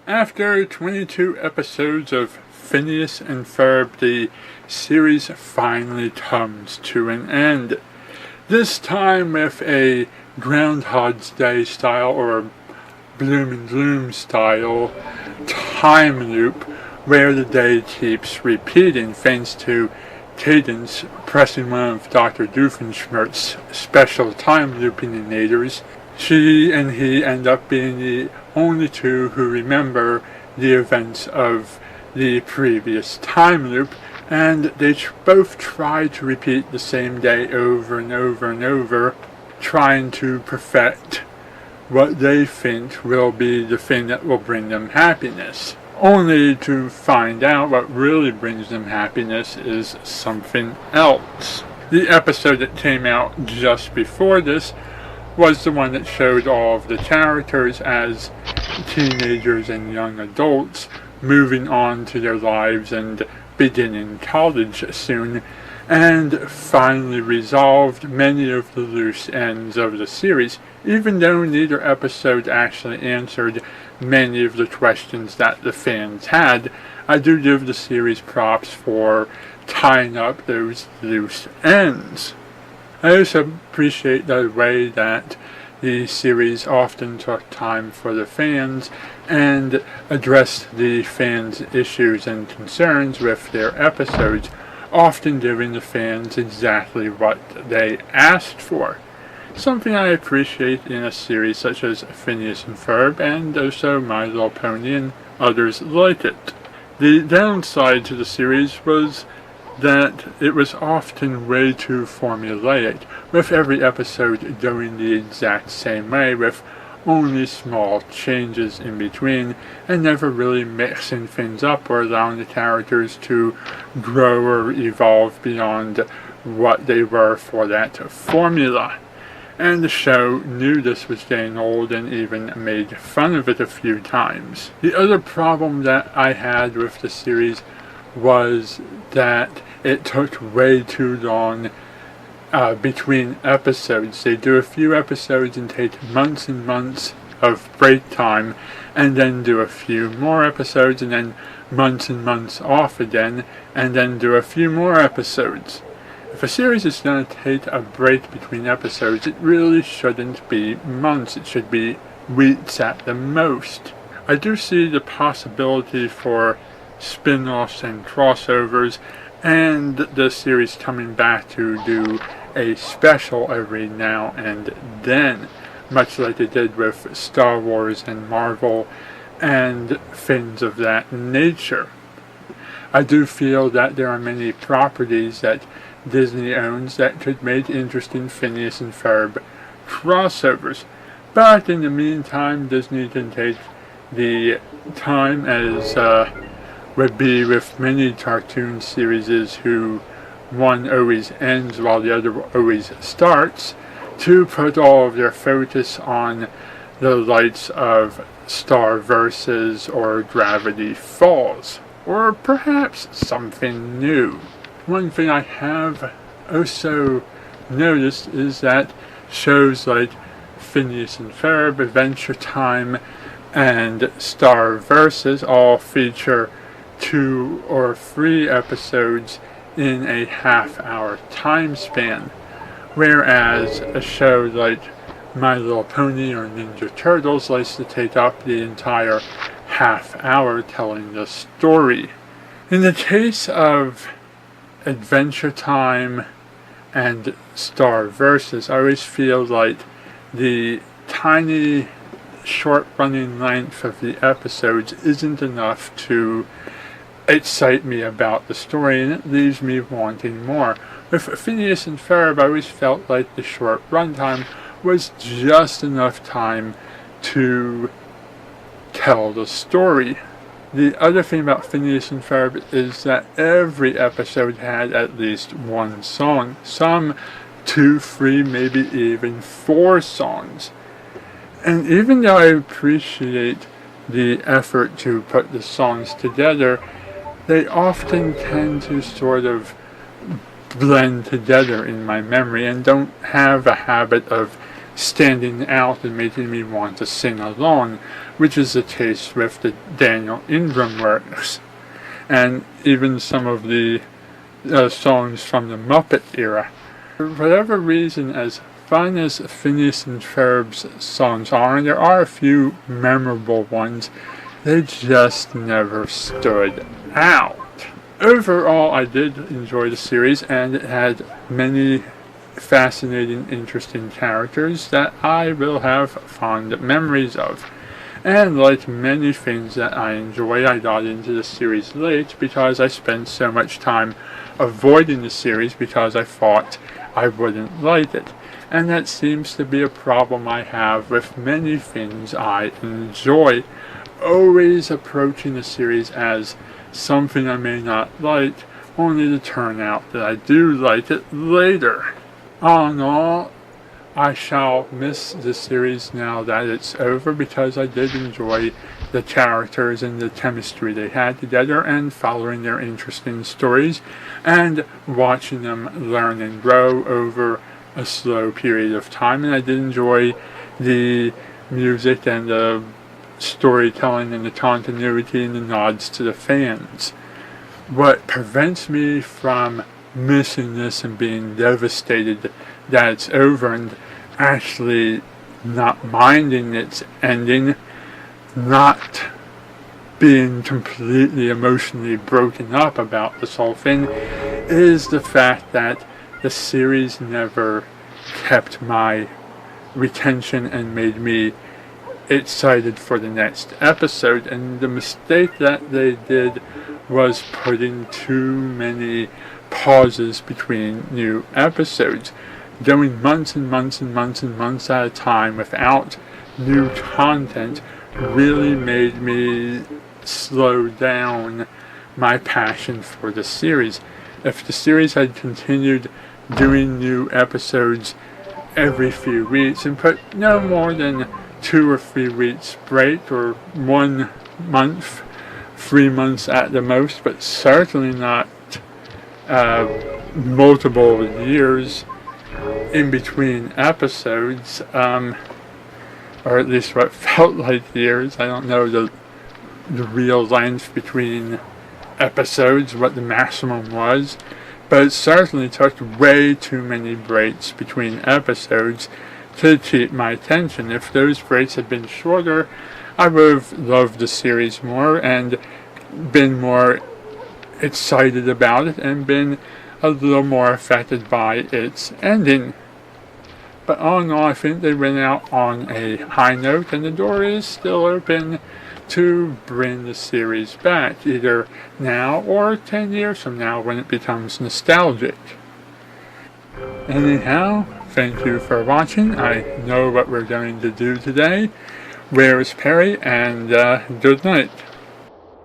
After 22 episodes of Phineas and Ferb, the series finally comes to an end. This time with a Groundhog's Day style or Bloom and Gloom style time loop where the day keeps repeating thanks to Cadence pressing one of Dr. Doofenshmirtz's special time loopinators. She and he end up being the only two who remember the events of the previous time loop, and they both try to repeat the same day over and over and over, trying to perfect what they think will be the thing that will bring them happiness, only to find out what really brings them happiness is something else. The episode that came out just before this was the one that showed all of the characters as teenagers and young adults moving on to their lives and beginning college soon, and finally resolved many of the loose ends of the series, even though neither episode actually answered many of the questions that the fans had. I do give the series props for tying up those loose ends. I also appreciate the way that the series often took time for the fans and addressed the fans' issues and concerns with their episodes, often giving the fans exactly what they asked for. Something I appreciate in a series such as Phineas and Ferb, and also My Little Pony and others like it. The downside to the series was that it was often way too formulaic, with every episode going the exact same way, with only small changes in between, and never really mixing things up or allowing the characters to grow or evolve beyond what they were for that formula. And the show knew this was getting old and even made fun of it a few times. The other problem that I had with the series was that it took way too long between episodes. They do a few episodes and take months and months of break time, and then do a few more episodes and then months and months off again, and then do a few more episodes. If a series is going to take a break between episodes, it really shouldn't be months. It should be weeks at the most. I do see the possibility for spin-offs and crossovers, and the series coming back to do a special every now and then, much like they did with Star Wars and Marvel and things of that nature. I do feel that there are many properties that Disney owns that could make interesting Phineas and Ferb crossovers, but in the meantime Disney can take the time, as would be with many cartoon series who one always ends while the other always starts, to put all of their focus on the likes of Star Versus or Gravity Falls, or perhaps something new. One thing I have also noticed is that shows like Phineas and Ferb, Adventure Time, and Star Versus all feature 2 or 3 episodes in a half-hour time span, whereas a show like My Little Pony or Ninja Turtles likes to take up the entire half hour telling the story. In the case of Adventure Time and Star Versus, I always feel like the tiny short running length of the episodes isn't enough to excite me about the story, and it leaves me wanting more. With Phineas and Ferb, I always felt like the short runtime was just enough time to tell the story. The other thing about Phineas and Ferb is that every episode had at least one song, some 2, 3, maybe even 4 songs. And even though I appreciate the effort to put the songs together, they often tend to sort of blend together in my memory and don't have a habit of standing out and making me want to sing along, which is the case with the Daniel Ingram works, and even some of the songs from the Muppet era. For whatever reason, as fun as Phineas and Ferb's songs are, and there are a few memorable ones, they just never stood out. Overall, I did enjoy the series, and it had many fascinating, interesting characters that I will have fond memories of. And like many things that I enjoy, I got into the series late because I spent so much time avoiding the series because I thought I wouldn't like it. And that seems to be a problem I have with many things I enjoy, always approaching the series as something I may not like, only to turn out that I do like it later. All in all, I shall miss the series now that it's over, because I did enjoy the characters and the chemistry they had together, and following their interesting stories and watching them learn and grow over a slow period of time. And I did enjoy the music and the storytelling and the continuity and the nods to the fans. What prevents me from missing this and being devastated that it's over and actually not minding its ending, not being completely emotionally broken up about this whole thing, is the fact that the series never kept my retention and made me excited for the next episode. And the mistake that they did was putting too many pauses between new episodes. Going months and months and months and months at a time without new content really made me slow down my passion for the series. If the series had continued doing new episodes every few weeks and put no more than 2 or 3 weeks break, or 1 month, 3 months at the most, but certainly not multiple years in between episodes, or at least what felt like years. I don't know the real length between episodes, what the maximum was, but it certainly took way too many breaks between episodes to keep my attention. If those breaks had been shorter, I would have loved the series more and been more excited about it and been a little more affected by its ending. But all in all, I think they went out on a high note, and the door is still open to bring the series back, either now or 10 years from now when it becomes nostalgic. Anyhow, thank you for watching. I know what we're going to do today. Where is Perry? And good night.